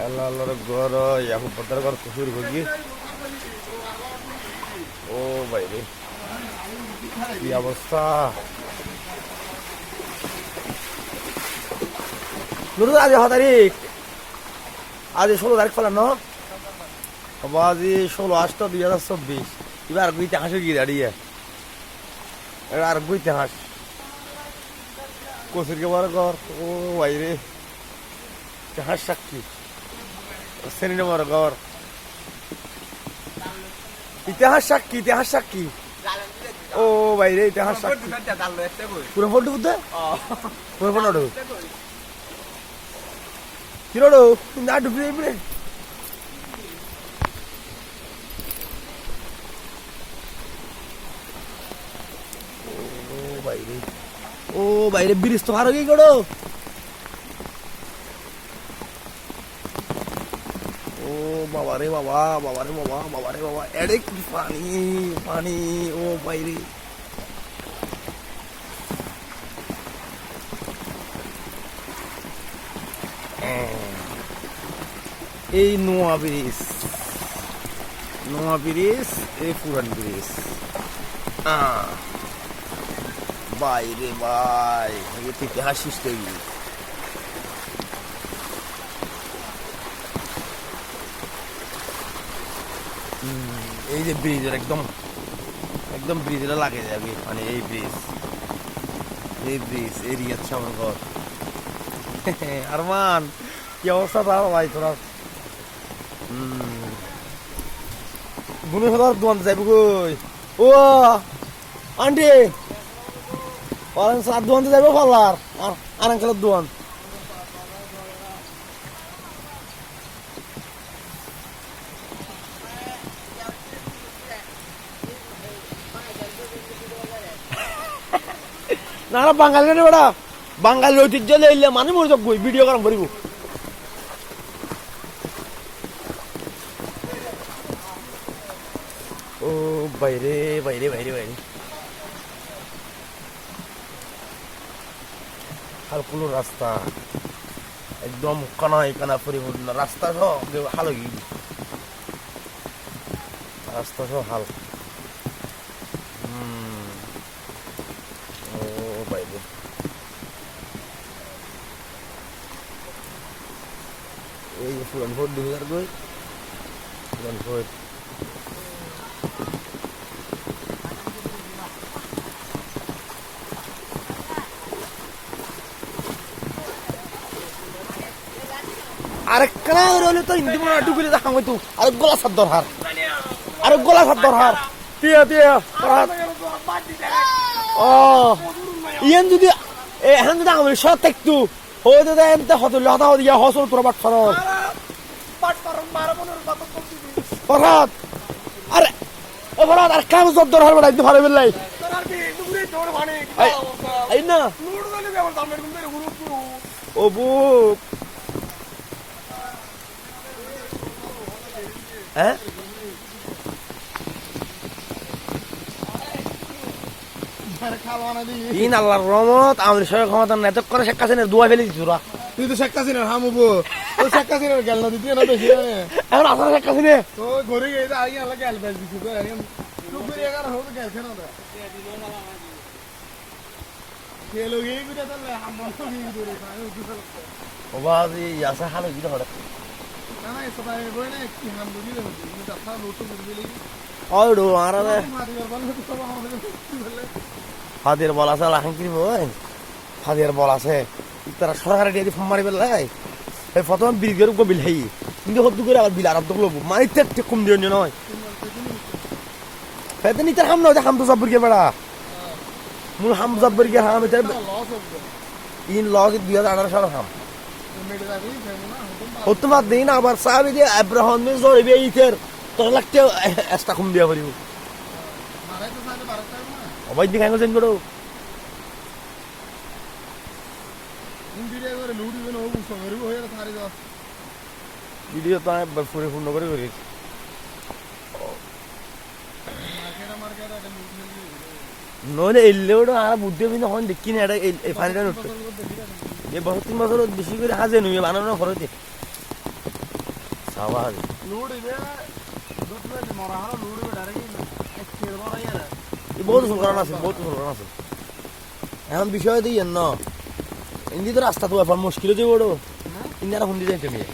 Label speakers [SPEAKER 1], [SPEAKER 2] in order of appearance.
[SPEAKER 1] ಎಲ್ಲರ ಗೋರ ಯಾವ ಪತ್ತರ ಗೋರ ಕುಸೂರಿ ಹೋಗಿ ও বাইরে কি অবস্থা নুরুল আজ 6 তারিখ আজ 16 তারিখ ফেলানো আজ 16/8/2024 এবার গুইতে হাসে গিয়ে দাঁড়িয়ে আর গুইতে হাস কসুরকে বড় ঘর ও বাইরে হাস সাক্ষী শ্রেণী বড় ঘর ইতিহাস সাক্ষী ও বাইরে ইতিহাস সাক্ষী পুরো ফটো বুঝতে পুরো ফটো কি রোড না ডুবি যাইবে ও বাইরে ব্রিজ তো হার হয়ে গেল বাবা রে বাবা এড়ে কি পানি ও বাইরে এই নোয়া ব্রিজ এই পুরান ব্রিজ বাইরে ভাই ইতিহাস হিস্ট্রি এই যে ব্রিজের একদম ব্রিজের লাগে যাবে মানে এই ব্রিজ এরিয়া আমার ঘর আরমান কি অবস্থা তাও ভাই তোরা বুনো সবার দোয়ান যাইব কই ও আন্টি ওরান সাত দোয়ান যাইব ফালার আর আঙ্কেলের দোয়ান না বাঙালি রে বেড়া বাঙালি ঐতিহ্য লইলে মানে মরে যাবো ভিডিও করাম করিব ও বাইরে হালকুলো রাস্তা একদম কানা পরিপূর্ণ রাস্তা সব হাল রাস্তা সব হাল বাইরে এই পুরান ভোট 2002 পুরান ভোট আরেকখানা রইলে তো হিন্দি মনে ডুবিলে দেখা হইতো আরেক গলা সাত দরহার টিয়া ও ইয়ান যদি এখন যদি আমি সৎ থাকতো হয়তো এমতে হতলে হতা হতে গিয়া হসল তোরা বাট ফরহাদ আরে ও ফরহাদ আর কাম জব দরহার বড় একদম ভালো বেলাই এই না ও বুক হ্যাঁ তিন আল্লাহর রহমত আমাদের সবাই ক্ষমতা নাই তো করে শেখ হাসিনার দোয়া ফেলে দিচ্ছ
[SPEAKER 2] তুই তো শেখ হাসিনার হামুবো তো শেখ হাসিনার গেল না দিতে না বেশি
[SPEAKER 1] এখন আপনার শেখ হাসিনা
[SPEAKER 2] তো ঘরে গিয়ে আগে আলাদা গেল বেশ দিছি তো তো ঘুরে এগার হোক গেছে না খেলো গিয়ে ঘুরে তাহলে আমরা তো গিয়ে ঘুরে
[SPEAKER 1] ও বাজি ইয়াসা হালো গিয়ে হড়ে
[SPEAKER 2] না না সবাই বই না কি হাম বুঝি না কিন্তু আপনারা লোটো বুঝলি
[SPEAKER 1] ওড়ো আরামে ফাদের বল আছে লাখান কি বই ফাদের বল আছে তারা সরকারে দিয়ে ফর্ম মারি বেলাই এই প্রথম ব্রিজের উপর বিল হাই কিন্তু হদ্দু করে আবার বিল আরব দখল মারিতে কম দিও নয় ফেতে নিতে হাম না হাম তো জব্বর কে বেড়া মূল হাম জব্বর কে হাম এটা ইন লস 2018 সালের হাম হতো বাদ দেই না আবার সাহাবী যে আব্রাহাম মে জরিবে ইতের তোর লাগতে এক্সট্রা কম দিয়া পারিব অবাই দিখাই গেছেন গড়ো ভিডিও তো পুরো পূর্ণ করে করি নইলে এলেও আর বুদ্ধি কিন্তু হন দেখি না এটা এই পানিটা নষ্ট এই বছর 3 বছর বেশি করে হাজে নুয়ে বানানো খরচে সাবাস
[SPEAKER 2] লুড়িবে দুধবে মরা হলো লুড়িবে ডাইরেক্ট এক খের বড় ইয়ার
[SPEAKER 1] বহুত সুন্দর কারণ আছে বহুত সুন্দর কারণ আছে এখন বিষয় দিই ন ইন্দি তো রাস্তা তো এখন মুশকিল যে বড় ইন্দিরা হুন্দি যাইতে নিয়ে